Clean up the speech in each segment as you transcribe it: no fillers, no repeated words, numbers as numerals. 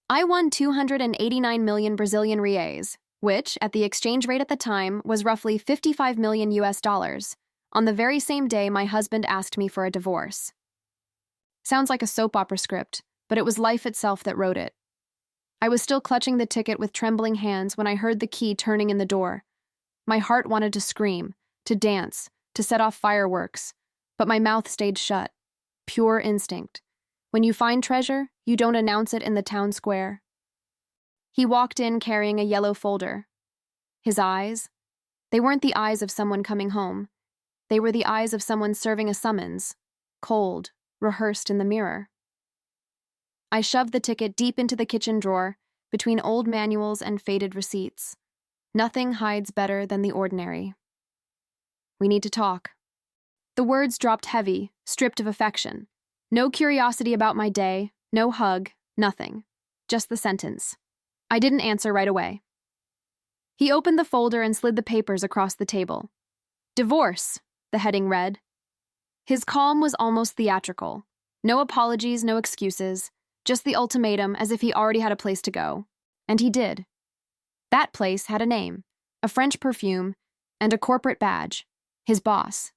I won 289 million Brazilian reais, which, at the exchange rate at the time, was roughly 55 million US dollars, on the very same day my husband asked me for a divorce. Sounds like a soap opera script, but it was life itself that wrote it. I was still clutching the ticket with trembling hands when I heard the key turning in the door. My heart wanted to scream, to dance, to set off fireworks, but my mouth stayed shut. Pure instinct. When you find treasure, you don't announce it in the town square. He walked in carrying a yellow folder. His eyes, they weren't the eyes of someone coming home. They were the eyes of someone serving a summons, cold, rehearsed in the mirror. I shoved the ticket deep into the kitchen drawer, between old manuals and faded receipts. Nothing hides better than the ordinary. We need to talk. The words dropped heavy, stripped of affection. No curiosity about my day, no hug, nothing. Just the sentence. I didn't answer right away. He opened the folder and slid the papers across the table. Divorce, the heading read. His calm was almost theatrical. No apologies, no excuses, just the ultimatum as if he already had a place to go. And he did. That place had a name, a French perfume, and a corporate badge. His boss.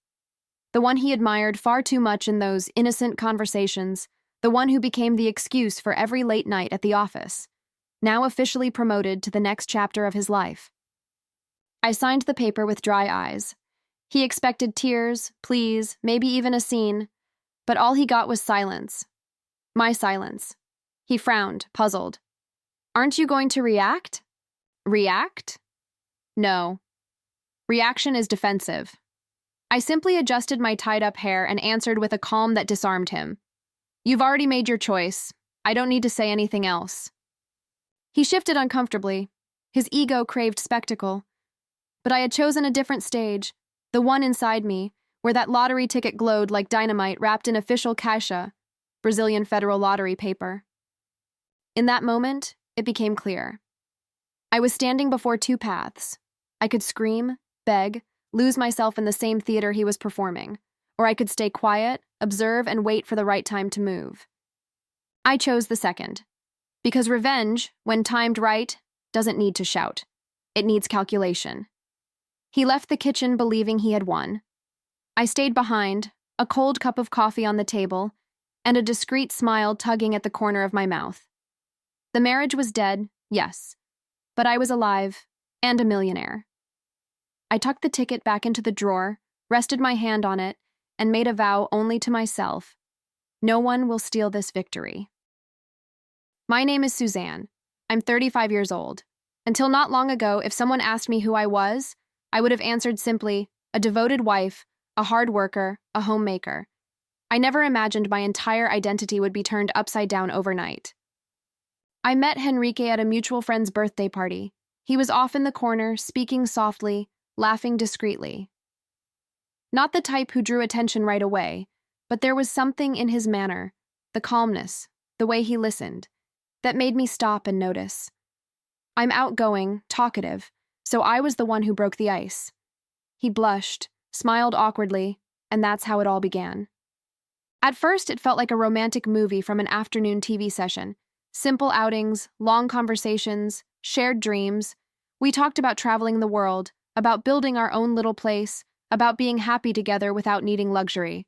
The one he admired far too much in those innocent conversations, the one who became the excuse for every late night at the office, now officially promoted to the next chapter of his life. I signed the paper with dry eyes. He expected tears, pleas, maybe even a scene, but all he got was silence. My silence. He frowned, puzzled. Aren't you going to react? React? No. Reaction is defensive. I simply adjusted my tied-up hair and answered with a calm that disarmed him. You've already made your choice. I don't need to say anything else. He shifted uncomfortably. His ego craved spectacle. But I had chosen a different stage, the one inside me, where that lottery ticket glowed like dynamite wrapped in official caixa, Brazilian Federal Lottery paper. In that moment, it became clear. I was standing before two paths. I could scream, beg, lose myself in the same theater he was performing, or I could stay quiet, observe, and wait for the right time to move. I chose the second, because revenge, when timed right, doesn't need to shout. It needs calculation. He left the kitchen believing he had won. I stayed behind, a cold cup of coffee on the table, and a discreet smile tugging at the corner of my mouth. The marriage was dead, yes, but I was alive, and a millionaire. I tucked the ticket back into the drawer, rested my hand on it, and made a vow only to myself. No one will steal this victory. My name is Suzanne. I'm 35 years old. Until not long ago, if someone asked me who I was, I would have answered simply, a devoted wife, a hard worker, a homemaker. I never imagined my entire identity would be turned upside down overnight. I met Henrique at a mutual friend's birthday party. He was off in the corner, speaking softly, laughing discreetly. Not the type who drew attention right away, but there was something in his manner, the calmness, the way he listened, that made me stop and notice. I'm outgoing, talkative, so I was the one who broke the ice. He blushed, smiled awkwardly, and that's how it all began. At first, it felt like a romantic movie from an afternoon TV session. Simple outings, long conversations, shared dreams. We talked about traveling the world, about building our own little place, about being happy together without needing luxury.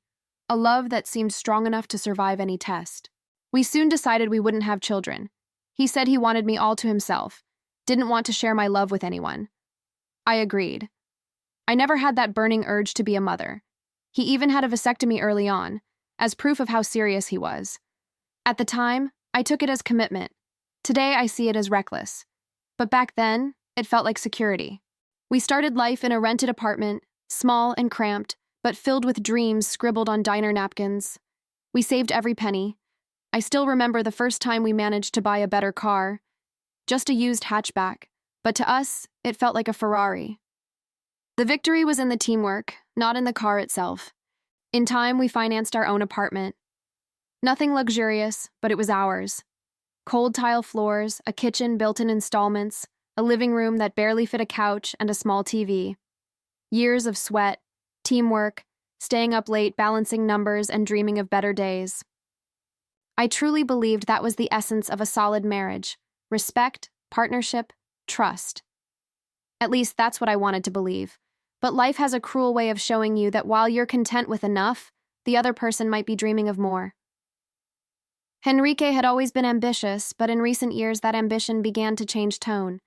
A love that seemed strong enough to survive any test. We soon decided we wouldn't have children. He said he wanted me all to himself, didn't want to share my love with anyone. I agreed. I never had that burning urge to be a mother. He even had a vasectomy early on, as proof of how serious he was. At the time, I took it as commitment. Today, I see it as reckless. But back then, it felt like security. We started life in a rented apartment, small and cramped, but filled with dreams scribbled on diner napkins. We saved every penny. I still remember the first time we managed to buy a better car. Just a used hatchback, but to us, it felt like a Ferrari. The victory was in the teamwork, not in the car itself. In time, we financed our own apartment. Nothing luxurious, but it was ours. Cold tile floors, a kitchen built in installments, a living room that barely fit a couch, and a small TV. Years of sweat, teamwork, staying up late balancing numbers and dreaming of better days. I truly believed that was the essence of a solid marriage: respect, partnership, trust. At least that's what I wanted to believe. But life has a cruel way of showing you that while you're content with enough, the other person might be dreaming of more. Henrique had always been ambitious, but in recent years that ambition began to change tone.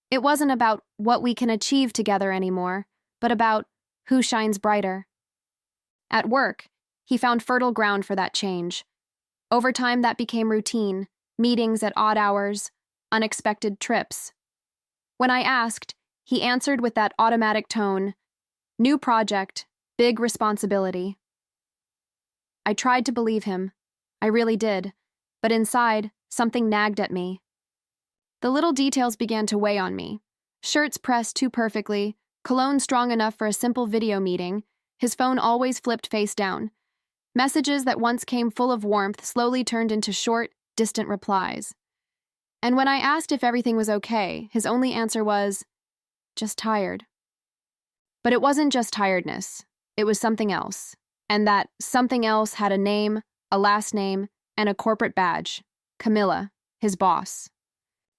It wasn't about what we can achieve together anymore, but about who shines brighter. At work, he found fertile ground for that change. Over time, that became routine: meetings at odd hours, unexpected trips. When I asked, he answered with that automatic tone: new project, big responsibility. I tried to believe him. I really did. But inside, something nagged at me. The little details began to weigh on me. Shirts pressed too perfectly, cologne strong enough for a simple video meeting, his phone always flipped face down. Messages that once came full of warmth slowly turned into short, distant replies. And when I asked if everything was okay, his only answer was, "Just tired." But it wasn't just tiredness. It was something else. And that something else had a name, a last name, and a corporate badge: Camilla, his boss.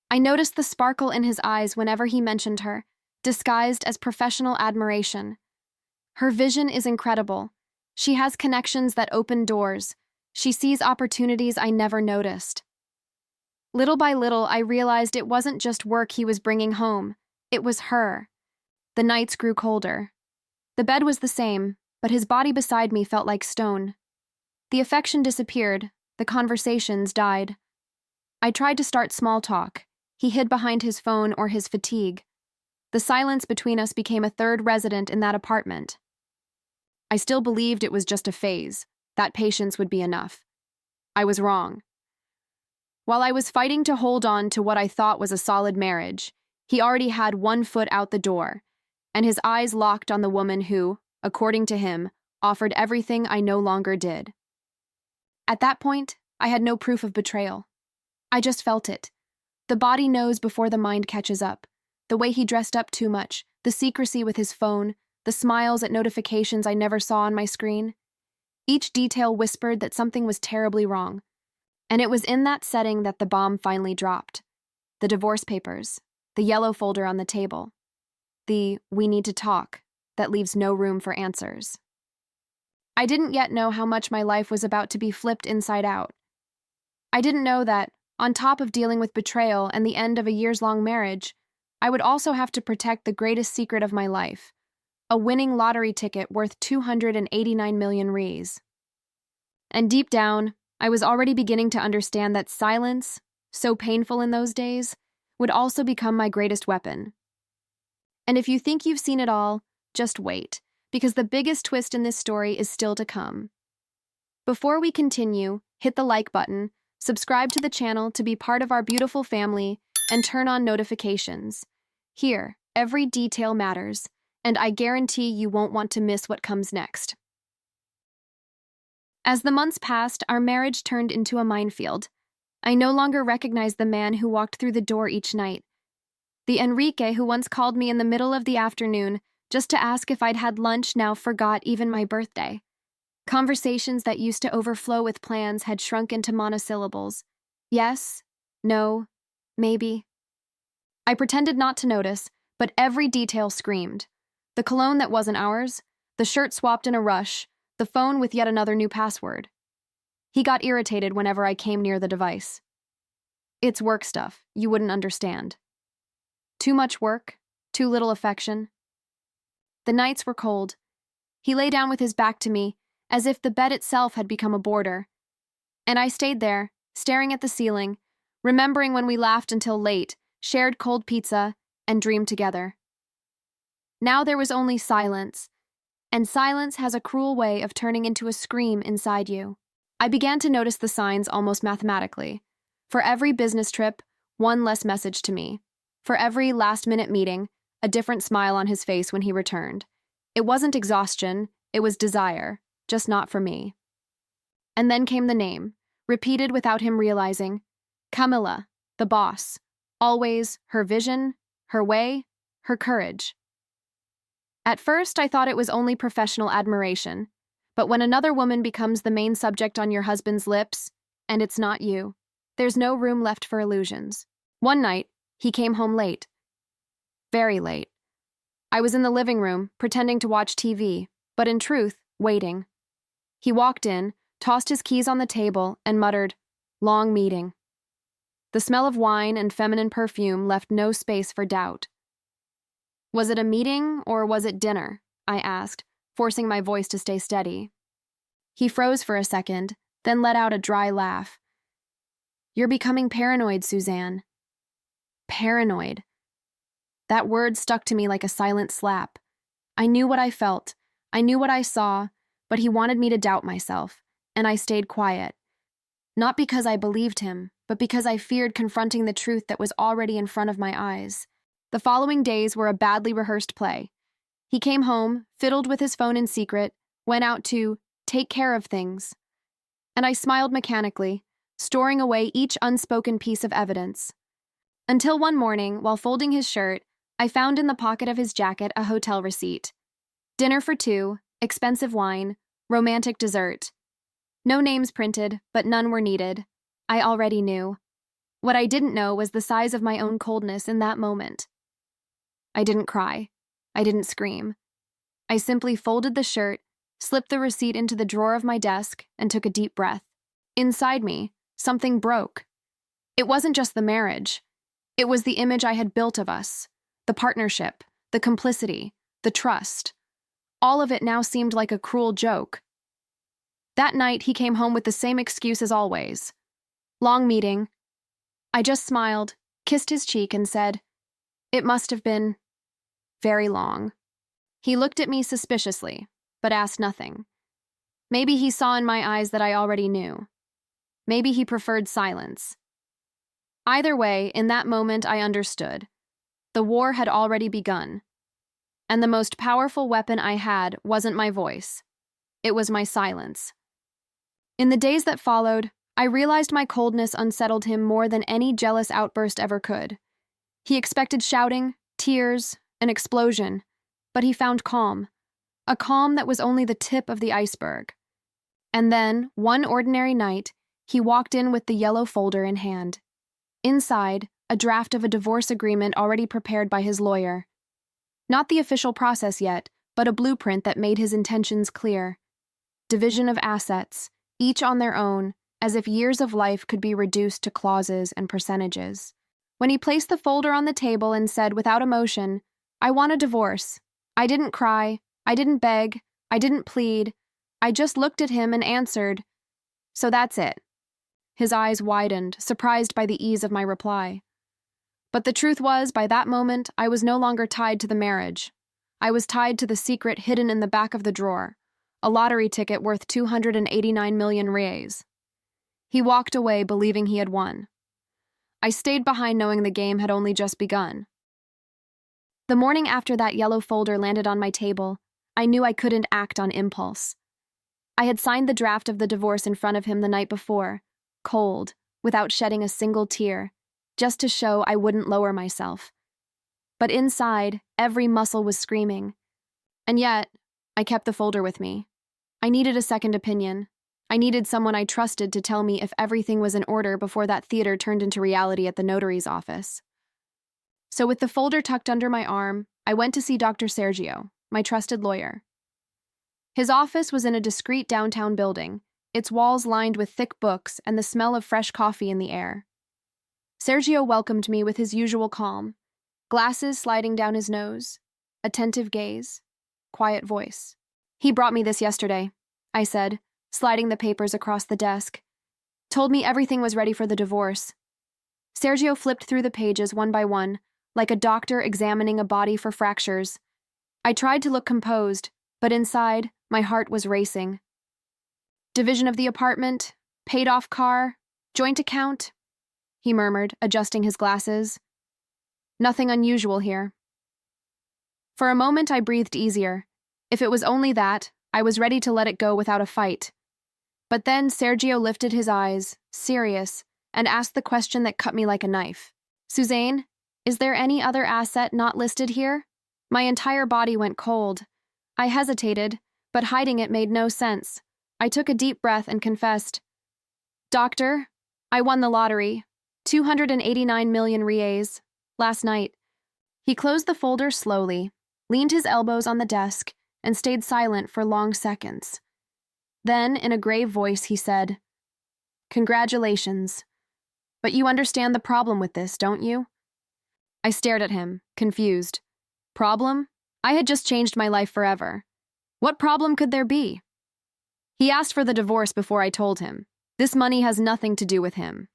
I noticed the sparkle in his eyes whenever he mentioned her, disguised as professional admiration. Her vision is incredible. She has connections that open doors. She sees opportunities I never noticed. Little by little, I realized it wasn't just work he was bringing home. It was her. The nights grew colder. The bed was the same, but his body beside me felt like stone. The affection disappeared. The conversations died. I tried to start small talk. He hid behind his phone or his fatigue. The silence between us became a third resident in that apartment. I still believed it was just a phase, that patience would be enough. I was wrong. While I was fighting to hold on to what I thought was a solid marriage, he already had one foot out the door, and his eyes locked on the woman who, according to him, offered everything I no longer did. At that point, I had no proof of betrayal. I just felt it. The body knows before the mind catches up. The way he dressed up too much, the secrecy with his phone, the smiles at notifications I never saw on my screen. Each detail whispered that something was terribly wrong. And it was in that setting that the bomb finally dropped. The divorce papers, the yellow folder on the table, the "we need to talk" that leaves no room for answers. I didn't yet know how much my life was about to be flipped inside out. I didn't know that, on top of dealing with betrayal and the end of a years-long marriage, I would also have to protect the greatest secret of my life: a winning lottery ticket worth 289 million reais. And deep down, I was already beginning to understand that silence, so painful in those days, would also become my greatest weapon. And if you think you've seen it all, just wait, because the biggest twist in this story is still to come. Before we continue, hit the like button, subscribe to the channel to be part of our beautiful family, and turn on notifications. Here, every detail matters, and I guarantee you won't want to miss what comes next. As the months passed, our marriage turned into a minefield. I no longer recognized the man who walked through the door each night. The Enrique who once called me in the middle of the afternoon just to ask if I'd had lunch now forgot even my birthday. Conversations that used to overflow with plans had shrunk into monosyllables. Yes, no, maybe. I pretended not to notice, but every detail screamed. The cologne that wasn't ours, the shirt swapped in a rush, the phone with yet another new password. He got irritated whenever I came near the device. It's work stuff, you wouldn't understand. Too much work, too little affection. The nights were cold. He lay down with his back to me, as if the bed itself had become a border. And I stayed there, staring at the ceiling, remembering when we laughed until late, shared cold pizza, and dreamed together. Now there was only silence, and silence has a cruel way of turning into a scream inside you. I began to notice the signs almost mathematically. For every business trip, one less message to me. For every last-minute meeting, a different smile on his face when he returned. It wasn't exhaustion, it was desire, just not for me. And then came the name, repeated without him realizing. Camilla, the boss. Always her vision, her way, her courage. At first, I thought it was only professional admiration, but when another woman becomes the main subject on your husband's lips, And it's not you. There's no room left for illusions. One night, he came home late. Very late. I was in the living room, pretending to watch TV, but in truth, waiting. He walked in, tossed his keys on the table, and muttered, "Long meeting." The smell of wine and feminine perfume left no space for doubt. "Was it a meeting or was it dinner?" I asked, forcing my voice to stay steady. He froze for a second, then let out a dry laugh. "You're becoming paranoid, Suzanne." Paranoid. That word stuck to me like a silent slap. I knew what I felt, I knew what I saw, but he wanted me to doubt myself, and I stayed quiet. Not because I believed him, but because I feared confronting the truth that was already in front of my eyes. The following days were a badly rehearsed play. He came home, fiddled with his phone in secret, went out to take care of things. And I smiled mechanically, storing away each unspoken piece of evidence. Until one morning, while folding his shirt, I found in the pocket of his jacket a hotel receipt. Dinner for two, expensive wine, romantic dessert. No names printed, but none were needed. I already knew. What I didn't know was the size of my own coldness in that moment. I didn't cry. I didn't scream. I simply folded the shirt, slipped the receipt into the drawer of my desk, and took a deep breath. Inside me, something broke. It wasn't just the marriage. It was the image I had built of us, the partnership, the complicity, the trust. All of it now seemed like a cruel joke. That night, he came home with the same excuse as always. Long meeting. I just smiled, kissed his cheek, and said, "It must have been very long." He looked at me suspiciously, but asked nothing. Maybe he saw in my eyes that I already knew. Maybe he preferred silence. Either way, in that moment I understood. The war had already begun. And the most powerful weapon I had wasn't my voice. It was my silence. In the days that followed, I realized my coldness unsettled him more than any jealous outburst ever could. He expected shouting, tears, an explosion, but he found calm. A calm that was only the tip of the iceberg. And then, one ordinary night, he walked in with the yellow folder in hand. Inside, a draft of a divorce agreement already prepared by his lawyer. Not the official process yet, but a blueprint that made his intentions clear. Division of assets, each on their own, as if years of life could be reduced to clauses and percentages. When he placed the folder on the table and said without emotion, "I want a divorce," I didn't cry, I didn't beg, I didn't plead. I just looked at him and answered, "So that's it." His eyes widened, surprised by the ease of my reply. But the truth was, by that moment, I was no longer tied to the marriage. I was tied to the secret hidden in the back of the drawer, a lottery ticket worth 289 million reais. He walked away believing he had won. I stayed behind knowing the game had only just begun. The morning after that yellow folder landed on my table, I knew I couldn't act on impulse. I had signed the draft of the divorce in front of him the night before, cold, without shedding a single tear, just to show I wouldn't lower myself. But inside, every muscle was screaming. And yet, I kept the folder with me. I needed a second opinion. I needed someone I trusted to tell me if everything was in order before that theater turned into reality at the notary's office. So with the folder tucked under my arm, I went to see Dr. Sergio, my trusted lawyer. His office was in a discreet downtown building, its walls lined with thick books and the smell of fresh coffee in the air. Sergio welcomed me with his usual calm, glasses sliding down his nose, attentive gaze, quiet voice. "He brought me this yesterday," I said, sliding the papers across the desk. "Told me everything was ready for the divorce." Sergio flipped through the pages one by one, like a doctor examining a body for fractures. I tried to look composed, but inside, my heart was racing. "Division of the apartment, paid-off car, joint account," he murmured, adjusting his glasses. "Nothing unusual here." For a moment, I breathed easier. If it was only that, I was ready to let it go without a fight. But then Sergio lifted his eyes, serious, and asked the question that cut me like a knife. "Suzanne, is there any other asset not listed here?" My entire body went cold. I hesitated, but hiding it made no sense. I took a deep breath and confessed, Doctor, I won the lottery. 289 million reais. Last night. He closed the folder slowly, leaned his elbows on the desk, and stayed silent for long seconds. Then, in a grave voice, he said, "Congratulations. But you understand the problem with this, don't you?" I stared at him, confused. Problem? I had just changed my life forever. What problem could there be? He asked for the divorce before I told him. This money has nothing to do with him.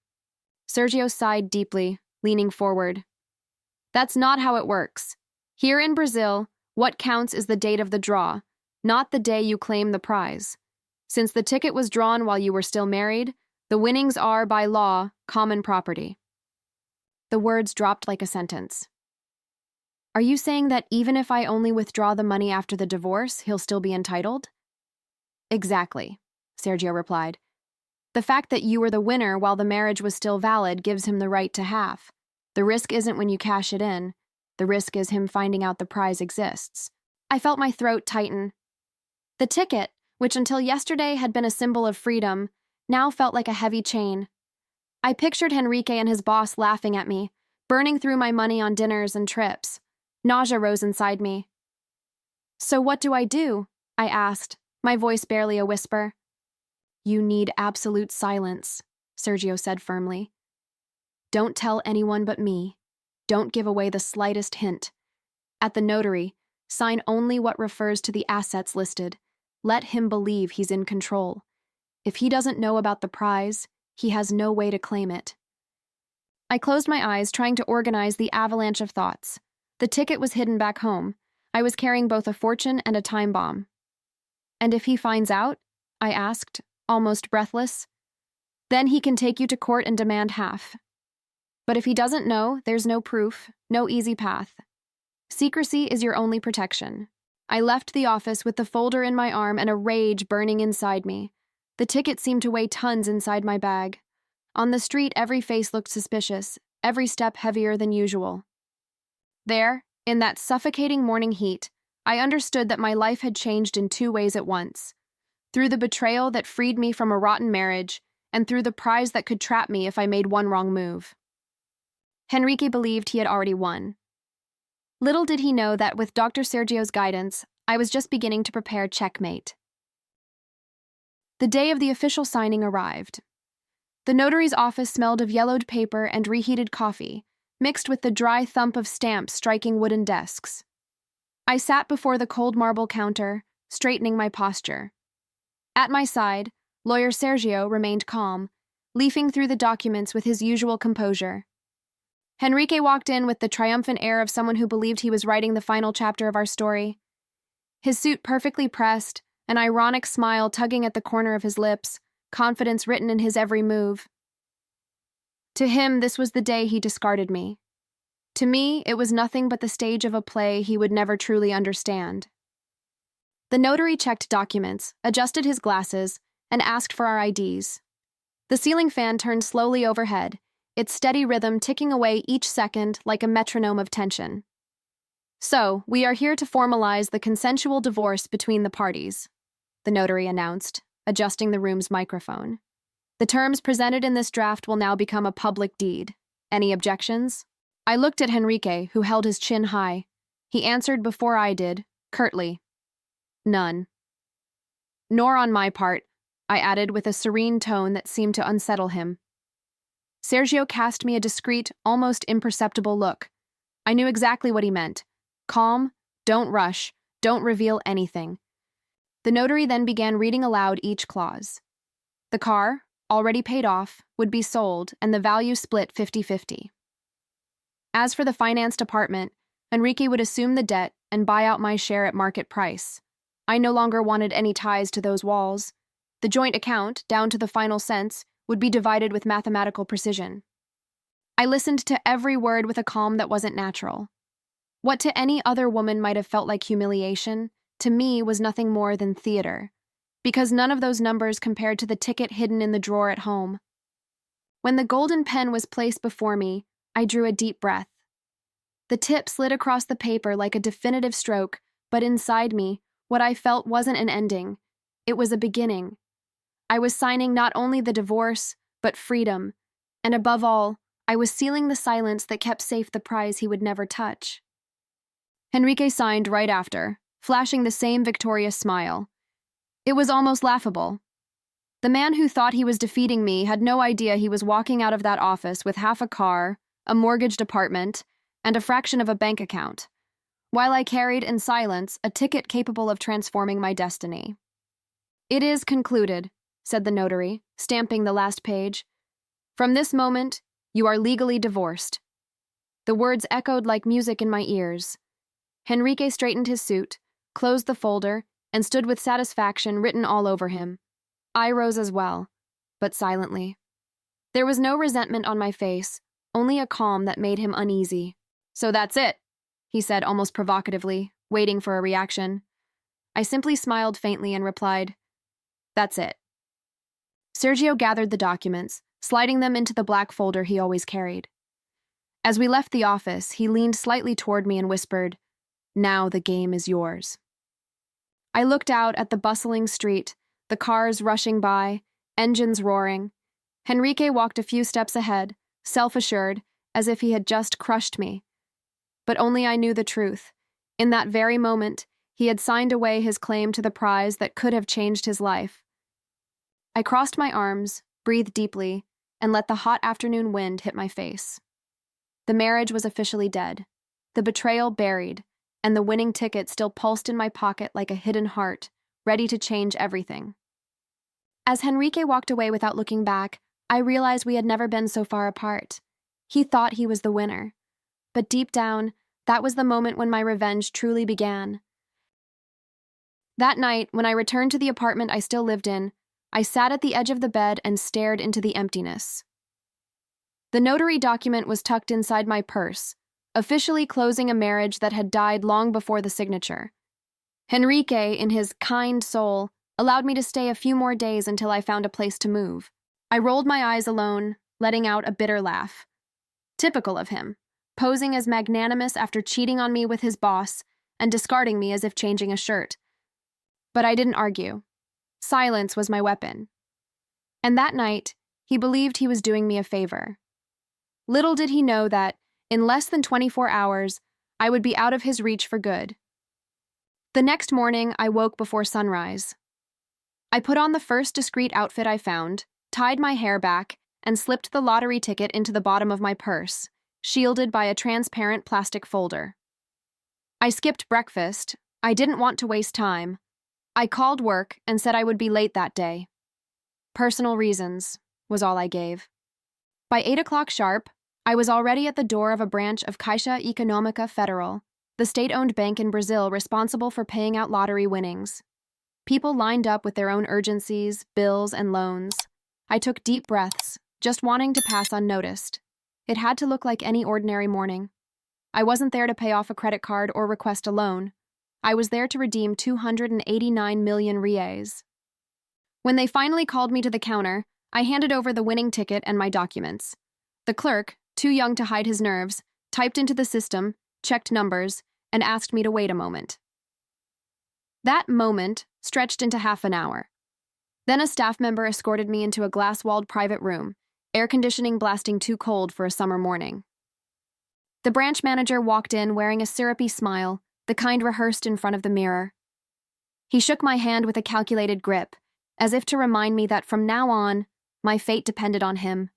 Sergio sighed deeply, leaning forward. That's not how it works. Here in Brazil, what counts is the date of the draw, not the day you claim the prize. Since the ticket was drawn while you were still married, the winnings are, by law, common property. The words dropped like a sentence. Are you saying that even if I only withdraw the money after the divorce, he'll still be entitled? Exactly, Sergio replied. The fact that you were the winner while the marriage was still valid gives him the right to half. The risk isn't when you cash it in. The risk is him finding out the prize exists. I felt my throat tighten. The ticket, which until yesterday had been a symbol of freedom, now felt like a heavy chain. I pictured Henrique and his boss laughing at me, burning through my money on dinners and trips. Nausea rose inside me. So what do? I asked, my voice barely a whisper. You need absolute silence, Sergio said firmly. Don't tell anyone but me. Don't give away the slightest hint. At the notary, sign only what refers to the assets listed. Let him believe he's in control. If he doesn't know about the prize, he has no way to claim it. I closed my eyes, trying to organize the avalanche of thoughts. The ticket was hidden back home. I was carrying both a fortune and a time bomb. And if he finds out? I asked, almost breathless. Then he can take you to court and demand half. But if he doesn't know, there's no proof, no easy path. Secrecy is your only protection. I left the office with the folder in my arm and a rage burning inside me. The ticket seemed to weigh tons inside my bag. On the street, every face looked suspicious, every step heavier than usual. There, in that suffocating morning heat, I understood that my life had changed in two ways at once. Through the betrayal that freed me from a rotten marriage, and through the prize that could trap me if I made one wrong move. Henrique believed he had already won. Little did he know that with Dr. Sergio's guidance, I was just beginning to prepare checkmate. The day of the official signing arrived. The notary's office smelled of yellowed paper and reheated coffee, mixed with the dry thump of stamps striking wooden desks. I sat before the cold marble counter, straightening my posture. At my side, lawyer Sergio remained calm, leafing through the documents with his usual composure. Henrique walked in with the triumphant air of someone who believed he was writing the final chapter of our story. His suit perfectly pressed, an ironic smile tugging at the corner of his lips, confidence written in his every move. To him, this was the day he discarded me. To me, it was nothing but the stage of a play he would never truly understand. The notary checked documents, adjusted his glasses, and asked for our IDs. The ceiling fan turned slowly overhead, its steady rhythm ticking away each second like a metronome of tension. So, we are here to formalize the consensual divorce between the parties, the notary announced, adjusting the room's microphone. The terms presented in this draft will now become a public deed. Any objections? I looked at Henrique, who held his chin high. He answered before I did, curtly. None. Nor on my part, I added with a serene tone that seemed to unsettle him. Sergio cast me a discreet, almost imperceptible look. I knew exactly what he meant. Calm, don't rush, don't reveal anything. The notary then began reading aloud each clause. The car, already paid off, would be sold and the value split 50-50. As for the financed apartment, Henrique would assume the debt and buy out my share at market price. I no longer wanted any ties to those walls. The joint account, down to the final cents, would be divided with mathematical precision. I listened to every word with a calm that wasn't natural. What to any other woman might have felt like humiliation, to me was nothing more than theater, because none of those numbers compared to the ticket hidden in the drawer at home. When the golden pen was placed before me, I drew a deep breath. The tip slid across the paper like a definitive stroke, but inside me, what I felt wasn't an ending. It was a beginning. I was signing not only the divorce, but freedom. And above all, I was sealing the silence that kept safe the prize he would never touch. Henrique signed right after, flashing the same victorious smile. It was almost laughable. The man who thought he was defeating me had no idea he was walking out of that office with half a car, a mortgaged apartment, and a fraction of a bank account, while I carried in silence a ticket capable of transforming my destiny. "It is concluded," said the notary, stamping the last page. "From this moment, you are legally divorced." The words echoed like music in my ears. Henrique straightened his suit, closed the folder, and stood with satisfaction written all over him. I rose as well, but silently. There was no resentment on my face, only a calm that made him uneasy. "So that's it," he said almost provocatively, waiting for a reaction. I simply smiled faintly and replied, "That's it." Sergio gathered the documents, sliding them into the black folder he always carried. As we left the office, he leaned slightly toward me and whispered, "Now the game is yours." I looked out at the bustling street, the cars rushing by, engines roaring. Henrique walked a few steps ahead, self-assured, as if he had just crushed me. But only I knew the truth. In that very moment, he had signed away his claim to the prize that could have changed his life. I crossed my arms, breathed deeply, and let the hot afternoon wind hit my face. The marriage was officially dead, the betrayal buried, and the winning ticket still pulsed in my pocket like a hidden heart, ready to change everything. As Henrique walked away without looking back, I realized we had never been so far apart. He thought he was the winner. But deep down, that was the moment when my revenge truly began. That night, when I returned to the apartment I still lived in, I sat at the edge of the bed and stared into the emptiness. The notary document was tucked inside my purse, officially closing a marriage that had died long before the signature. Henrique, in his kind soul, allowed me to stay a few more days until I found a place to move. I rolled my eyes alone, letting out a bitter laugh. Typical of him, posing as magnanimous after cheating on me with his boss and discarding me as if changing a shirt. But I didn't argue. Silence was my weapon. And that night, he believed he was doing me a favor. Little did he know that, in less than 24 hours, I would be out of his reach for good. The next morning, I woke before sunrise. I put on the first discreet outfit I found, tied my hair back, and slipped the lottery ticket into the bottom of my purse, shielded by a transparent plastic folder. I skipped breakfast. I didn't want to waste time. I called work and said I would be late that day. "Personal reasons," was all I gave. By 8 o'clock sharp, I was already at the door of a branch of Caixa Econômica Federal, the state-owned bank in Brazil responsible for paying out lottery winnings. People lined up with their own urgencies, bills, and loans. I took deep breaths, just wanting to pass unnoticed. It had to look like any ordinary morning. I wasn't there to pay off a credit card or request a loan. I was there to redeem 289 million reais. When they finally called me to the counter, I handed over the winning ticket and my documents. The clerk, too young to hide his nerves, typed into the system, checked numbers, and asked me to wait a moment. That moment stretched into half an hour. Then a staff member escorted me into a glass-walled private room, air conditioning blasting too cold for a summer morning. The branch manager walked in wearing a syrupy smile, the kind rehearsed in front of the mirror. He shook my hand with a calculated grip, as if to remind me that from now on, my fate depended on him.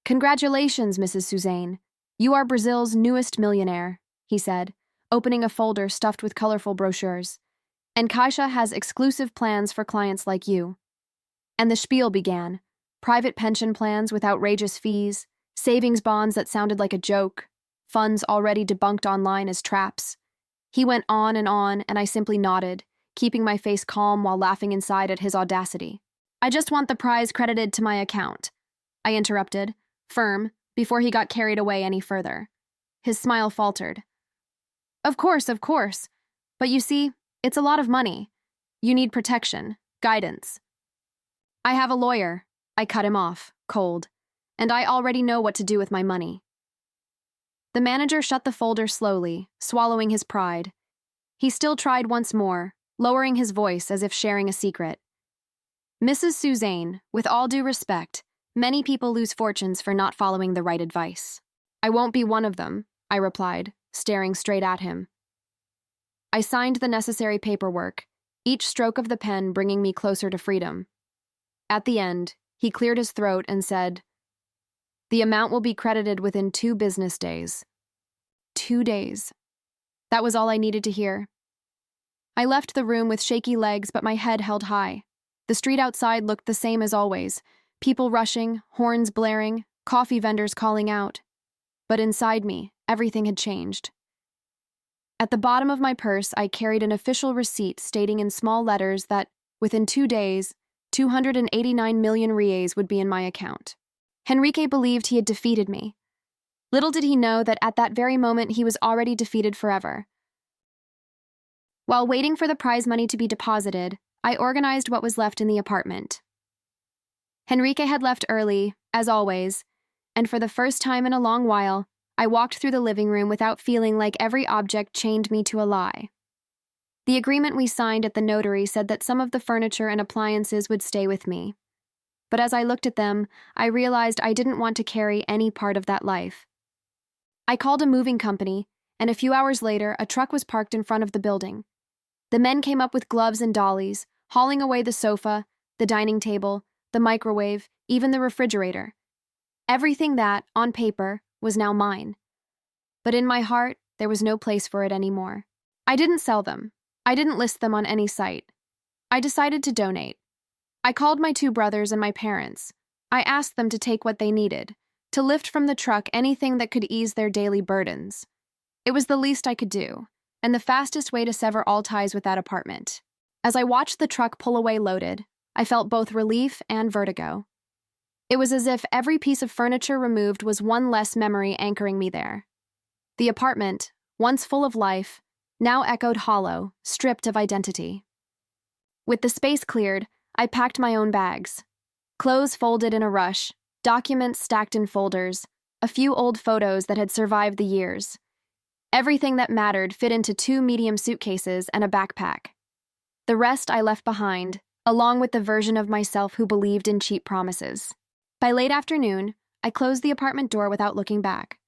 "Congratulations, Mrs. Suzane. You are Brazil's newest millionaire," he said, opening a folder stuffed with colorful brochures. "And Caixa has exclusive plans for clients like you." And the spiel began. Private pension plans with outrageous fees, savings bonds that sounded like a joke, funds already debunked online as traps. He went on, and I simply nodded, keeping my face calm while laughing inside at his audacity. "I just want the prize credited to my account," I interrupted, firm, before he got carried away any further. His smile faltered. Of course. But you see, it's a lot of money. You need protection, guidance." "I have a lawyer," I cut him off, cold, "and I already know what to do with my money." The manager shut the folder slowly, swallowing his pride. He still tried once more, lowering his voice as if sharing a secret. "Mrs. Suzane, with all due respect, Many people lose fortunes for not following the right advice. I won't be one of them, I replied, staring straight at him. I signed the necessary paperwork, each stroke of the pen bringing me closer to freedom. At the end, he cleared his throat and said, "The amount will be credited within 2 business days." 2 days. That was all I needed to hear. I left the room with shaky legs, but my head held high. The street outside looked the same as always. People rushing, horns blaring, coffee vendors calling out. But inside me, everything had changed. At the bottom of my purse, I carried an official receipt stating in small letters that, within 2 days, 289 million reais would be in my account. Henrique believed he had defeated me. Little did he know that at that very moment he was already defeated forever. While waiting for the prize money to be deposited, I organized what was left in the apartment. Henrique had left early, as always, and for the first time in a long while, I walked through the living room without feeling like every object chained me to a lie. The agreement we signed at the notary said that some of the furniture and appliances would stay with me. But as I looked at them, I realized I didn't want to carry any part of that life. I called a moving company, and a few hours later, a truck was parked in front of the building. The men came up with gloves and dollies, hauling away the sofa, the dining table, the microwave, even the refrigerator. Everything that, on paper, was now mine. But in my heart, there was no place for it anymore. I didn't sell them. I didn't list them on any site. I decided to donate. I called my 2 brothers and my parents. I asked them to take what they needed, to lift from the truck anything that could ease their daily burdens. It was the least I could do, and the fastest way to sever all ties with that apartment. As I watched the truck pull away loaded, I felt both relief and vertigo. It was as if every piece of furniture removed was one less memory anchoring me there. The apartment, once full of life, now echoed hollow, stripped of identity. With the space cleared, I packed my own bags. Clothes folded in a rush, documents stacked in folders, a few old photos that had survived the years. Everything that mattered fit into 2 medium suitcases and a backpack. The rest I left behind, along with the version of myself who believed in cheap promises. By late afternoon, I closed the apartment door without looking back.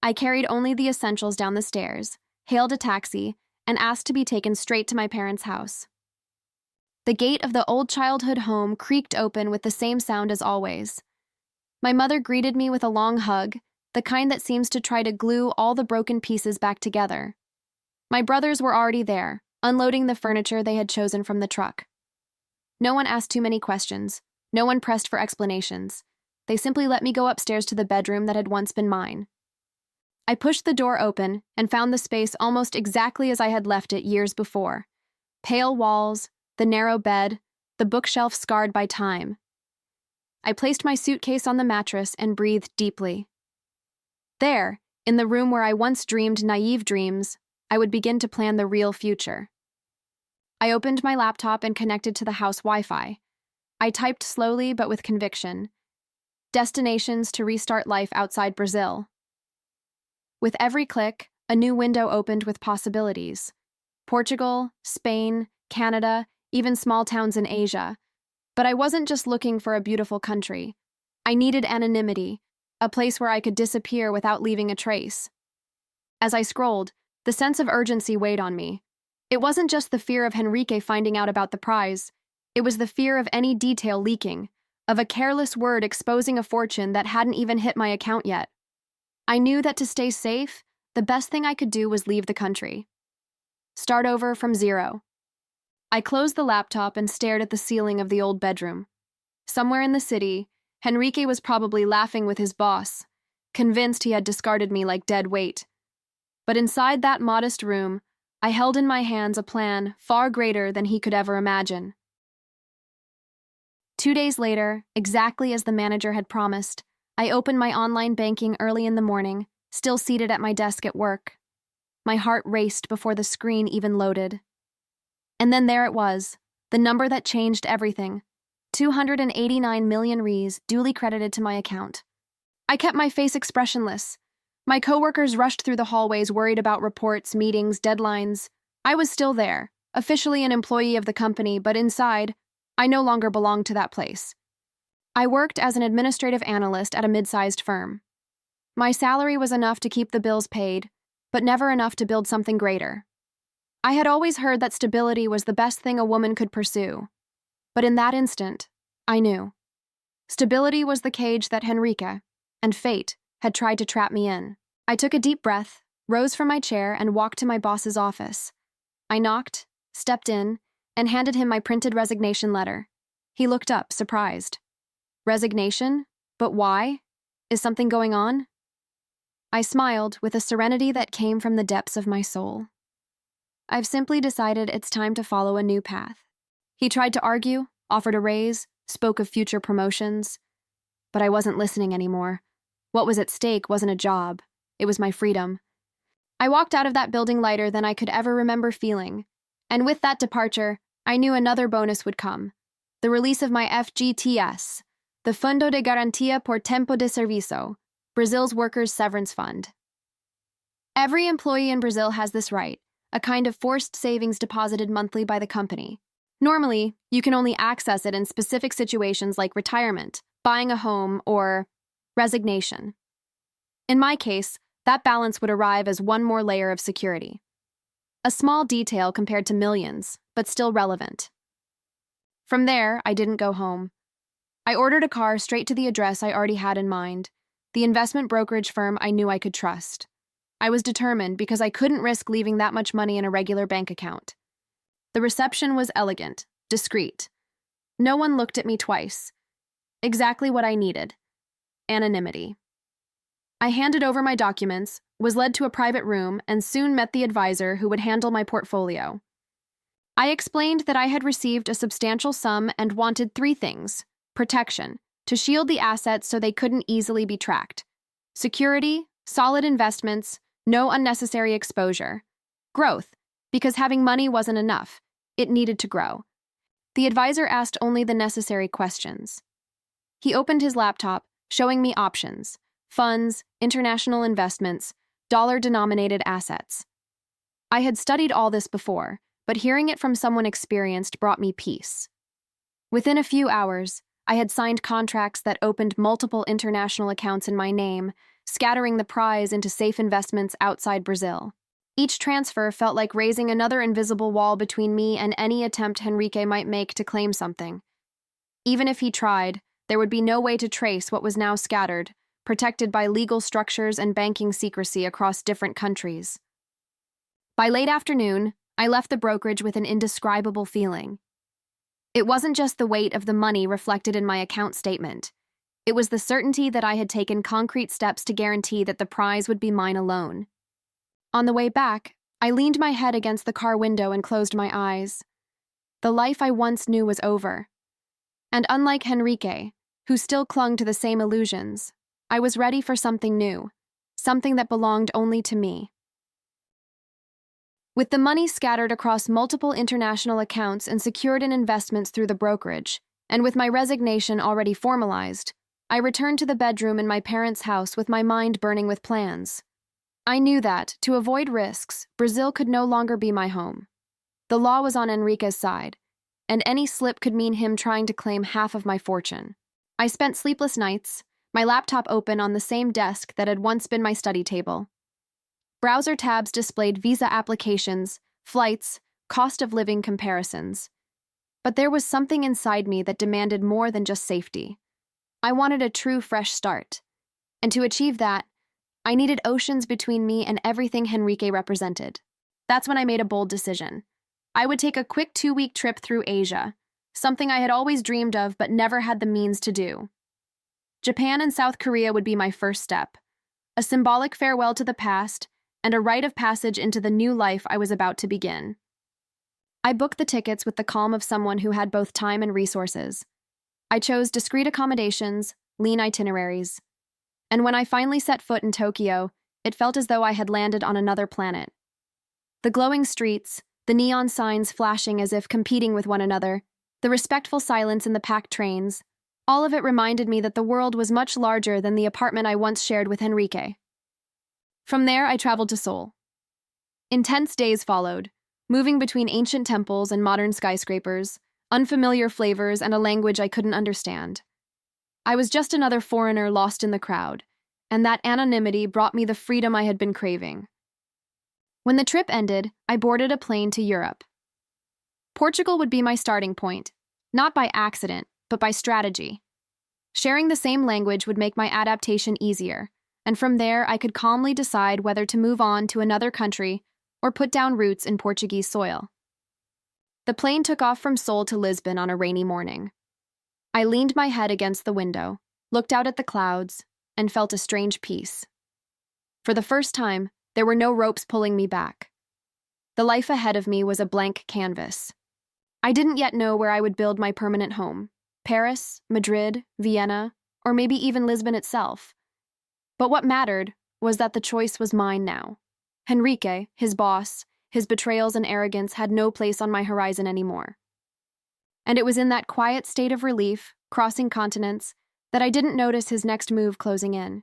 I carried only the essentials down the stairs, hailed a taxi, and asked to be taken straight to my parents' house. The gate of the old childhood home creaked open with the same sound as always. My mother greeted me with a long hug, the kind that seems to try to glue all the broken pieces back together. My brothers were already there, unloading the furniture they had chosen from the truck. No one asked too many questions. No one pressed for explanations. They simply let me go upstairs to the bedroom that had once been mine. I pushed the door open and found the space almost exactly as I had left it years before. Pale walls, the narrow bed, the bookshelf scarred by time. I placed my suitcase on the mattress and breathed deeply. There, in the room where I once dreamed naive dreams, I would begin to plan the real future. I opened my laptop and connected to the house Wi-Fi. I typed slowly but with conviction. Destinations to restart life outside Brazil. With every click, a new window opened with possibilities. Portugal, Spain, Canada, even small towns in Asia. But I wasn't just looking for a beautiful country. I needed anonymity, a place where I could disappear without leaving a trace. As I scrolled, the sense of urgency weighed on me. It wasn't just the fear of Henrique finding out about the prize. It was the fear of any detail leaking, of a careless word exposing a fortune that hadn't even hit my account yet. I knew that to stay safe, the best thing I could do was leave the country. Start over from zero. I closed the laptop and stared at the ceiling of the old bedroom. Somewhere in the city, Henrique was probably laughing with his boss, convinced he had discarded me like dead weight. But inside that modest room, I held in my hands a plan far greater than he could ever imagine. 2 days later, exactly as the manager had promised, I opened my online banking early in the morning, still seated at my desk at work. My heart raced before the screen even loaded. And then there it was, the number that changed everything. 289 million reais duly credited to my account. I kept my face expressionless. My coworkers rushed through the hallways worried about reports, meetings, deadlines. I was still there, officially an employee of the company, but inside, I no longer belonged to that place. I worked as an administrative analyst at a mid-sized firm. My salary was enough to keep the bills paid, but never enough to build something greater. I had always heard that stability was the best thing a woman could pursue. But in that instant, I knew. Stability was the cage that Henrique, and fate, had tried to trap me in. I took a deep breath, rose from my chair, and walked to my boss's office. I knocked, stepped in, and handed him my printed resignation letter. He looked up, surprised. Resignation? But why? Is something going on? I smiled with a serenity that came from the depths of my soul. I've simply decided it's time to follow a new path. He tried to argue, offered a raise, spoke of future promotions. But I wasn't listening anymore. What was at stake wasn't a job. It was my freedom. I walked out of that building lighter than I could ever remember feeling. And with that departure, I knew another bonus would come. The release of my FGTS, the Fundo de Garantia por Tempo de Serviço, Brazil's workers' severance fund. Every employee in Brazil has this right, a kind of forced savings deposited monthly by the company. Normally, you can only access it in specific situations like retirement, buying a home, or resignation. In my case, that balance would arrive as one more layer of security. A small detail compared to millions, but still relevant. From there, I didn't go home. I ordered a car straight to the address I already had in mind, the investment brokerage firm I knew I could trust. I was determined because I couldn't risk leaving that much money in a regular bank account. The reception was elegant, discreet. No one looked at me twice. Exactly what I needed. Anonymity. I handed over my documents, was led to a private room, and soon met the advisor who would handle my portfolio. I explained that I had received a substantial sum and wanted 3 things: protection, to shield the assets so they couldn't easily be tracked; security, solid investments, no unnecessary exposure; growth, because having money wasn't enough, it needed to grow. The advisor asked only the necessary questions. He opened his laptop, showing me options: funds, international investments, dollar-denominated assets. I had studied all this before, but hearing it from someone experienced brought me peace. Within a few hours, I had signed contracts that opened multiple international accounts in my name, scattering the prize into safe investments outside Brazil. Each transfer felt like raising another invisible wall between me and any attempt Henrique might make to claim something. Even if he tried, there would be no way to trace what was now scattered, protected by legal structures and banking secrecy across different countries. By late afternoon, I left the brokerage with an indescribable feeling. It wasn't just the weight of the money reflected in my account statement. It was the certainty that I had taken concrete steps to guarantee that the prize would be mine alone. On the way back, I leaned my head against the car window and closed my eyes. The life I once knew was over. And unlike Henrique, who still clung to the same illusions, I was ready for something new, something that belonged only to me. With the money scattered across multiple international accounts and secured in investments through the brokerage, and with my resignation already formalized, I returned to the bedroom in my parents' house with my mind burning with plans. I knew that, to avoid risks, Brazil could no longer be my home. The law was on Henrique's side, and any slip could mean him trying to claim half of my fortune. I spent sleepless nights, my laptop open on the same desk that had once been my study table. Browser tabs displayed visa applications, flights, cost of living comparisons. But there was something inside me that demanded more than just safety. I wanted a true fresh start. And to achieve that, I needed oceans between me and everything Henrique represented. That's when I made a bold decision. I would take a quick 2-week trip through Asia, something I had always dreamed of but never had the means to do. Japan and South Korea would be my first step, a symbolic farewell to the past and a rite of passage into the new life I was about to begin. I booked the tickets with the calm of someone who had both time and resources. I chose discreet accommodations, lean itineraries. And when I finally set foot in Tokyo, it felt as though I had landed on another planet. The glowing streets, the neon signs flashing as if competing with one another, the respectful silence in the packed trains, all of it reminded me that the world was much larger than the apartment I once shared with Henrique. From there, I traveled to Seoul. Intense days followed, moving between ancient temples and modern skyscrapers, unfamiliar flavors and a language I couldn't understand. I was just another foreigner lost in the crowd, and that anonymity brought me the freedom I had been craving. When the trip ended, I boarded a plane to Europe. Portugal would be my starting point, not by accident, but by strategy. Sharing the same language would make my adaptation easier, and from there I could calmly decide whether to move on to another country or put down roots in Portuguese soil. The plane took off from Seoul to Lisbon on a rainy morning. I leaned my head against the window, looked out at the clouds, and felt a strange peace. For the first time, there were no ropes pulling me back. The life ahead of me was a blank canvas. I didn't yet know where I would build my permanent home: Paris, Madrid, Vienna, or maybe even Lisbon itself. But what mattered was that the choice was mine now. Henrique, his boss, his betrayals and arrogance had no place on my horizon anymore. And it was in that quiet state of relief, crossing continents, that I didn't notice his next move closing in.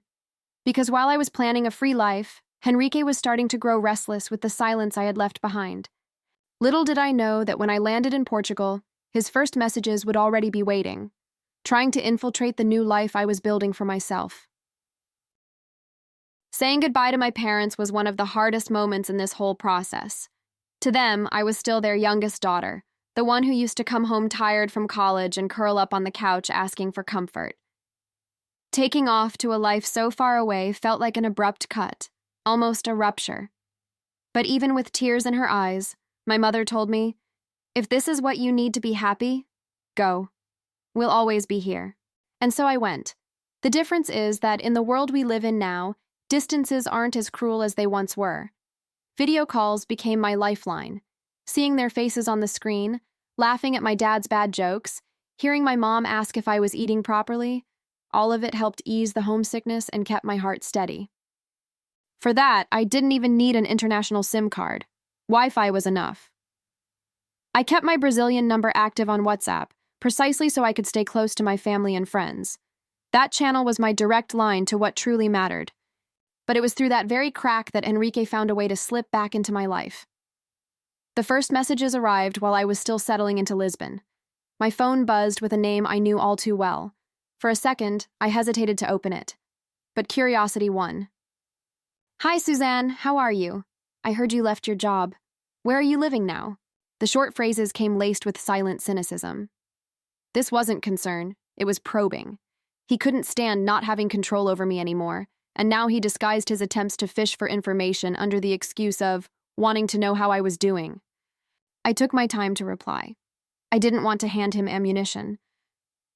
Because while I was planning a free life, Henrique was starting to grow restless with the silence I had left behind. Little did I know that when I landed in Portugal, his first messages would already be waiting, trying to infiltrate the new life I was building for myself. Saying goodbye to my parents was one of the hardest moments in this whole process. To them, I was still their youngest daughter, the one who used to come home tired from college and curl up on the couch asking for comfort. Taking off to a life so far away felt like an abrupt cut, almost a rupture. But even with tears in her eyes, my mother told me, "If this is what you need to be happy, go. We'll always be here." And so I went. The difference is that in the world we live in now, distances aren't as cruel as they once were. Video calls became my lifeline. Seeing their faces on the screen, laughing at my dad's bad jokes, hearing my mom ask if I was eating properly, all of it helped ease the homesickness and kept my heart steady. For that, I didn't even need an international SIM card. Wi-Fi was enough. I kept my Brazilian number active on WhatsApp, precisely so I could stay close to my family and friends. That channel was my direct line to what truly mattered. But it was through that very crack that Henrique found a way to slip back into my life. The first messages arrived while I was still settling into Lisbon. My phone buzzed with a name I knew all too well. For a second, I hesitated to open it. But curiosity won. "Hi, Suzanne, how are you? I heard you left your job. Where are you living now?" The short phrases came laced with silent cynicism. This wasn't concern, it was probing. He couldn't stand not having control over me anymore, and now he disguised his attempts to fish for information under the excuse of wanting to know how I was doing. I took my time to reply. I didn't want to hand him ammunition.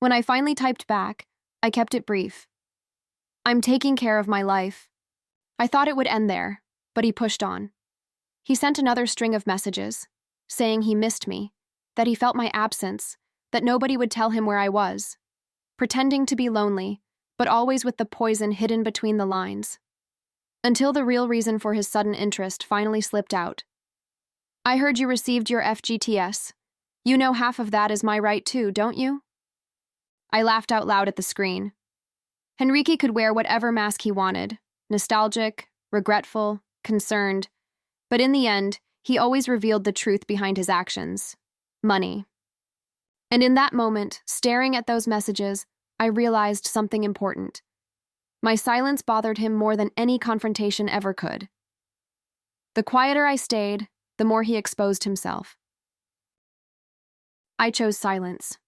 When I finally typed back, I kept it brief. "I'm taking care of my life." I thought it would end there, but he pushed on. He sent another string of messages, saying he missed me, that he felt my absence, that nobody would tell him where I was, pretending to be lonely, but always with the poison hidden between the lines. Until the real reason for his sudden interest finally slipped out. "I heard you received your FGTS. You know half of that is my right too, don't you?" I laughed out loud at the screen. Henrique could wear whatever mask he wanted, nostalgic, regretful, concerned, but in the end, he always revealed the truth behind his actions: money. And in that moment, staring at those messages, I realized something important. My silence bothered him more than any confrontation ever could. The quieter I stayed, the more he exposed himself. I chose silence.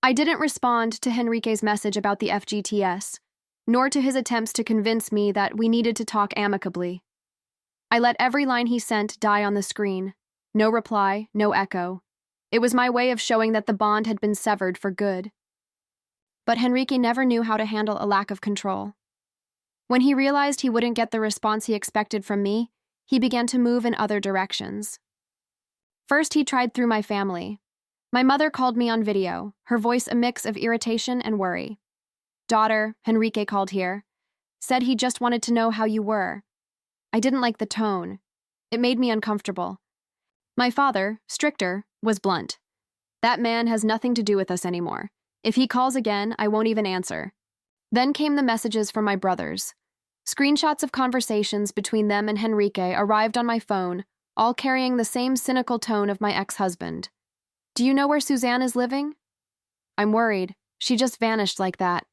I didn't respond to Henrique's message about the FGTS, nor to his attempts to convince me that we needed to talk amicably. I let every line he sent die on the screen. No reply, no echo. It was my way of showing that the bond had been severed for good. But Henrique never knew how to handle a lack of control. When he realized he wouldn't get the response he expected from me, he began to move in other directions. First, he tried through my family. My mother called me on video, her voice a mix of irritation and worry. "Daughter," Henrique called here, "said he just wanted to know how you were." I didn't like the tone. It made me uncomfortable. My father, stricter, was blunt. "That man has nothing to do with us anymore. If he calls again, I won't even answer." Then came the messages from my brothers. Screenshots of conversations between them and Henrique arrived on my phone, all carrying the same cynical tone of my ex-husband. "Do you know where Suzanne is living?" "I'm worried. She just vanished like that.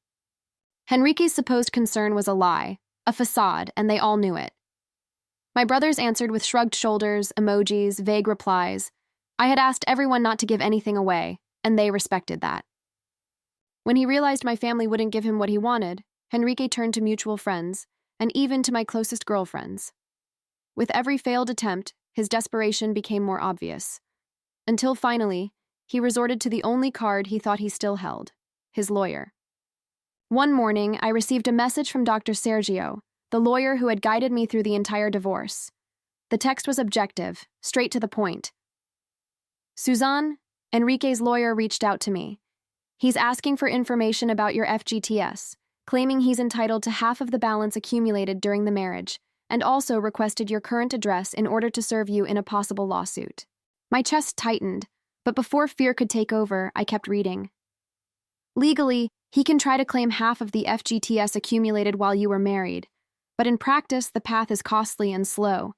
Henrique's supposed concern was a lie, a facade, and they all knew it. My brothers answered with shrugged shoulders, emojis, vague replies. I had asked everyone not to give anything away, and they respected that. When he realized my family wouldn't give him what he wanted, Henrique turned to mutual friends, and even to my closest girlfriends. With every failed attempt, his desperation became more obvious. Until finally, he resorted to the only card he thought he still held, his lawyer. One morning, I received a message from Dr. Sergio, the lawyer who had guided me through the entire divorce. The text was objective, straight to the point. Suzanne, Enrique's lawyer reached out to me. He's asking for information about your FGTS, claiming he's entitled to half of the balance accumulated during the marriage, and also requested your current address in order to serve you in a possible lawsuit. My chest tightened, but before fear could take over, I kept reading. Legally, he can try to claim half of the FGTS accumulated while you were married, but in practice, the path is costly and slow.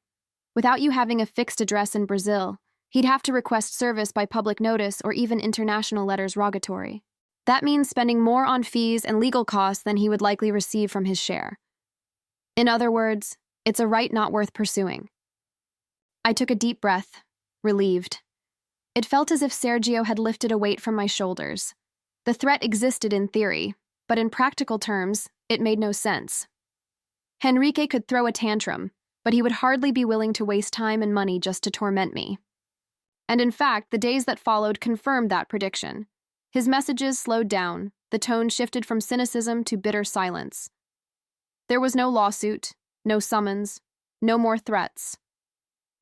Without you having a fixed address in Brazil, he'd have to request service by public notice or even international letters rogatory. That means spending more on fees and legal costs than he would likely receive from his share. In other words, it's a right not worth pursuing. I took a deep breath, relieved. It felt as if Sergio had lifted a weight from my shoulders. The threat existed in theory, but in practical terms, it made no sense. Henrique could throw a tantrum, but he would hardly be willing to waste time and money just to torment me. And in fact, the days that followed confirmed that prediction. His messages slowed down, the tone shifted from cynicism to bitter silence. There was no lawsuit, no summons, no more threats.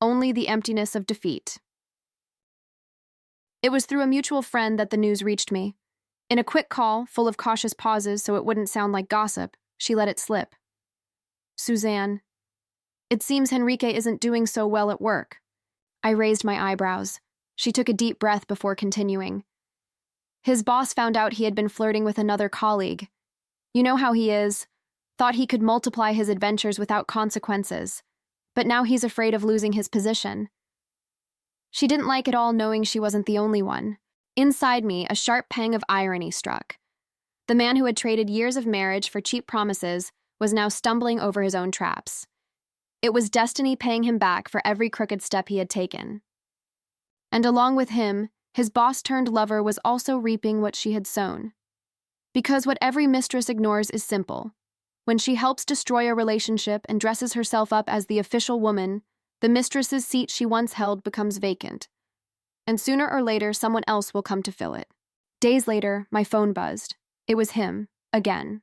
Only the emptiness of defeat. It was through a mutual friend that the news reached me. In a quick call, full of cautious pauses so it wouldn't sound like gossip, she let it slip. Suzanne, it seems Henrique isn't doing so well at work. I raised my eyebrows. She took a deep breath before continuing. His boss found out he had been flirting with another colleague. You know how he is. Thought he could multiply his adventures without consequences. But now he's afraid of losing his position. She didn't like it all knowing she wasn't the only one. Inside me, a sharp pang of irony struck. The man who had traded years of marriage for cheap promises was now stumbling over his own traps. It was destiny paying him back for every crooked step he had taken. And along with him, his boss-turned-lover was also reaping what she had sown. Because what every mistress ignores is simple. When she helps destroy a relationship and dresses herself up as the official woman, the mistress's seat she once held becomes vacant. And sooner or later, someone else will come to fill it. Days later, my phone buzzed. It was him, again.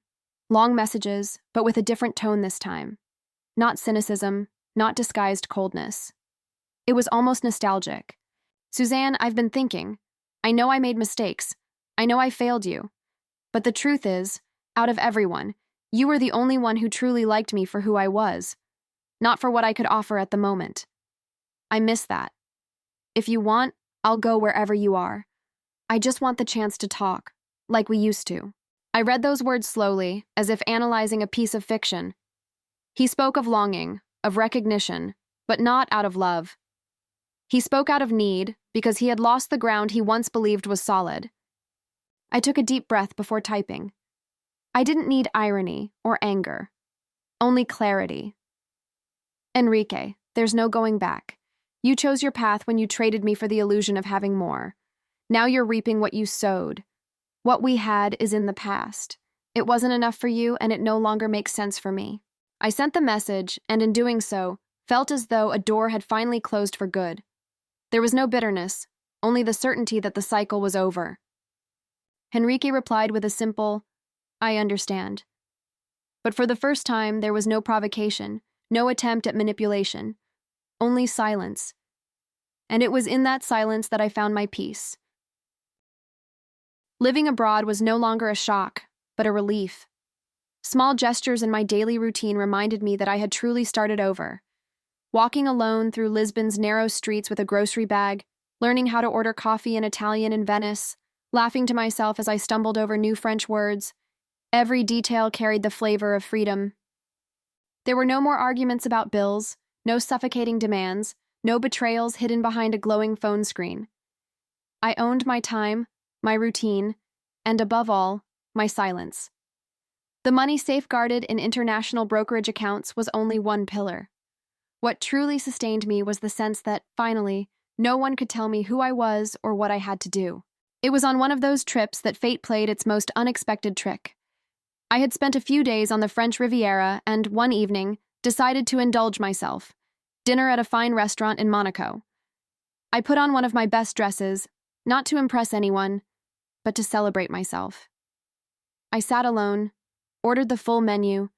Long messages, but with a different tone this time. Not cynicism, not disguised coldness. It was almost nostalgic. Suzanne, I've been thinking. I know I made mistakes. I know I failed you. But the truth is, out of everyone, you were the only one who truly liked me for who I was, not for what I could offer at the moment. I miss that. If you want, I'll go wherever you are. I just want the chance to talk, like we used to. I read those words slowly, as if analyzing a piece of fiction. He spoke of longing, of recognition, but not out of love. He spoke out of need, because he had lost the ground he once believed was solid. I took a deep breath before typing. I didn't need irony or anger, only clarity. Enrique, there's no going back. You chose your path when you traded me for the illusion of having more. Now you're reaping what you sowed. What we had is in the past. It wasn't enough for you, and it no longer makes sense for me. I sent the message, and in doing so, felt as though a door had finally closed for good. There was no bitterness, only the certainty that the cycle was over. Henrique replied with a simple, I understand. But for the first time, there was no provocation, no attempt at manipulation, only silence. And it was in that silence that I found my peace. Living abroad was no longer a shock, but a relief. Small gestures in my daily routine reminded me that I had truly started over. Walking alone through Lisbon's narrow streets with a grocery bag, learning how to order coffee in Italian in Venice, laughing to myself as I stumbled over new French words. Every detail carried the flavor of freedom. There were no more arguments about bills, no suffocating demands, no betrayals hidden behind a glowing phone screen. I owned my time, my routine, and above all, my silence. The money safeguarded in international brokerage accounts was only one pillar. What truly sustained me was the sense that, finally, no one could tell me who I was or what I had to do. It was on one of those trips that fate played its most unexpected trick. I had spent a few days on the French Riviera and, one evening, decided to indulge myself. Dinner at a fine restaurant in Monaco. I put on one of my best dresses, not to impress anyone, but to celebrate myself. I sat alone, ordered the full menu,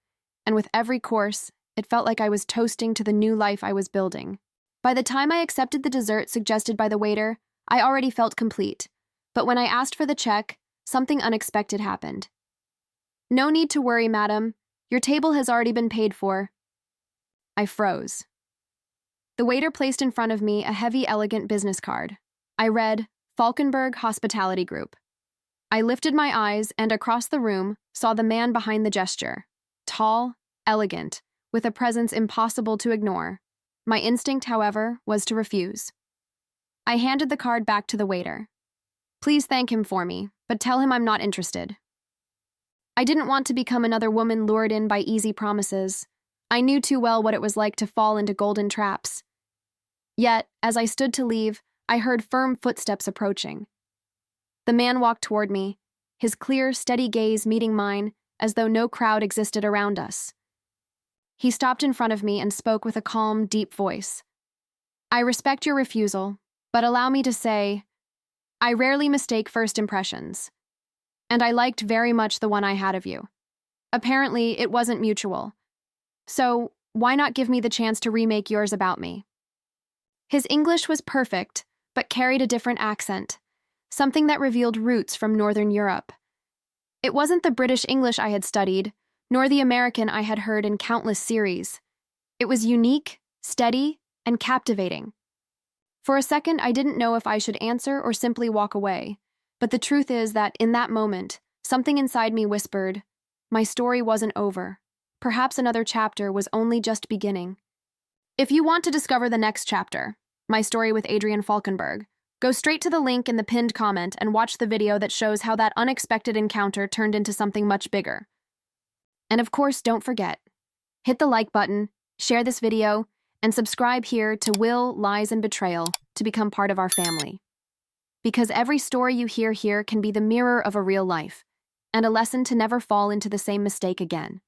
and with every course, it felt like I was toasting to the new life I was building. By the time I accepted the dessert suggested by the waiter, I already felt complete. But when I asked for the check, something unexpected happened. "No need to worry, madam. Your table has already been paid for." I froze. The waiter placed in front of me a heavy, elegant business card. I read, Falkenberg Hospitality Group. I lifted my eyes and across the room saw the man behind the gesture. Tall, elegant, with a presence impossible to ignore. My instinct, however, was to refuse. I handed the card back to the waiter. "Please thank him for me, but tell him I'm not interested." I didn't want to become another woman lured in by easy promises. I knew too well what it was like to fall into golden traps. Yet, as I stood to leave, I heard firm footsteps approaching. The man walked toward me, his clear, steady gaze meeting mine as though no crowd existed around us. He stopped in front of me and spoke with a calm, deep voice. "I respect your refusal, but allow me to say, I rarely mistake first impressions. And I liked very much the one I had of you. Apparently, it wasn't mutual. So, why not give me the chance to remake yours about me?" His English was perfect, but carried a different accent, something that revealed roots from Northern Europe. It wasn't the British English I had studied, nor the American I had heard in countless series. It was unique, steady, and captivating. For a second, I didn't know if I should answer or simply walk away. But the truth is that, in that moment, something inside me whispered, my story wasn't over. Perhaps another chapter was only just beginning. If you want to discover the next chapter, my story with Adrian Falkenberg, go straight to the link in the pinned comment and watch the video that shows how that unexpected encounter turned into something much bigger. And of course, don't forget, hit the like button, share this video, and subscribe here to Will, Lies, and Betrayal to become part of our family. Because every story you hear here can be the mirror of a real life, and a lesson to never fall into the same mistake again.